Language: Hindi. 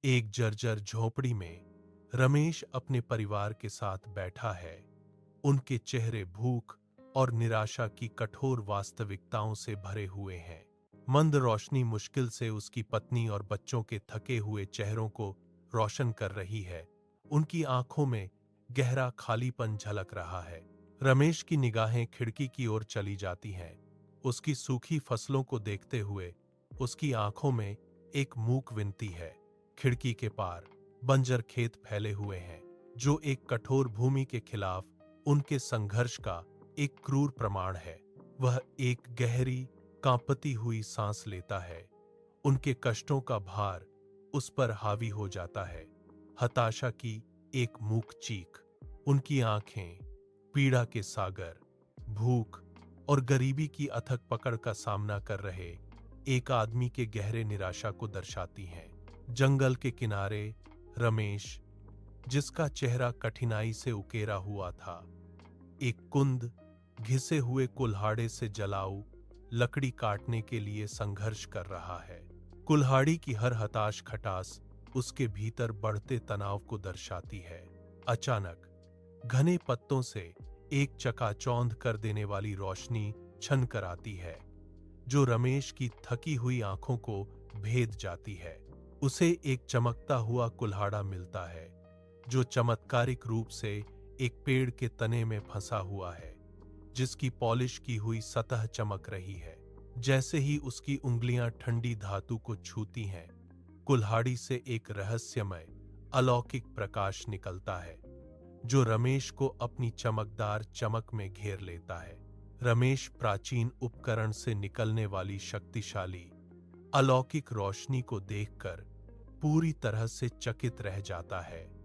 एक जर्जर झोपड़ी में रमेश अपने परिवार के साथ बैठा है। उनके चेहरे भूख और निराशा की कठोर वास्तविकताओं से भरे हुए हैं। मंद रोशनी मुश्किल से उसकी पत्नी और बच्चों के थके हुए चेहरों को रोशन कर रही है। उनकी आंखों में गहरा खालीपन झलक रहा है। रमेश की निगाहें खिड़की की ओर चली जाती हैं। उसकी सूखी फसलों को देखते हुए उसकी आंखों में एक मूक विनती है। खिड़की के पार बंजर खेत फैले हुए हैं, जो एक कठोर भूमि के खिलाफ उनके संघर्ष का एक क्रूर प्रमाण है। वह एक गहरी कांपती हुई सांस लेता है। उनके कष्टों का भार उस पर हावी हो जाता है। हताशा की एक मूक चीख। उनकी आंखें पीड़ा के सागर, भूख और गरीबी की अथक पकड़ का सामना कर रहे एक आदमी के गहरे निराशा को दर्शाती हैं। जंगल के किनारे रमेश, जिसका चेहरा कठिनाई से उकेरा हुआ था, एक कुंद घिसे हुए कुल्हाड़े से जलाऊ लकड़ी काटने के लिए संघर्ष कर रहा है। कुल्हाड़ी की हर हताश खटास उसके भीतर बढ़ते तनाव को दर्शाती है। अचानक घने पत्तों से एक चकाचौंध कर देने वाली रोशनी छन कर आती है, जो रमेश की थकी हुई आंखों को भेद जाती है। उसे एक चमकता हुआ कुल्हाड़ा मिलता है, जो चमत्कारिक रूप से एक पेड़ के तने में फंसा हुआ है, जिसकी पॉलिश की हुई सतह चमक रही है। जैसे ही उसकी उंगलियां ठंडी धातु को छूती हैं, कुल्हाड़ी से एक रहस्यमय अलौकिक प्रकाश निकलता है, जो रमेश को अपनी चमकदार चमक में घेर लेता है। रमेश प्राचीन उपकरण से निकलने वाली शक्तिशाली अलौकिक रोशनी को देखकर पूरी तरह से चकित रह जाता है।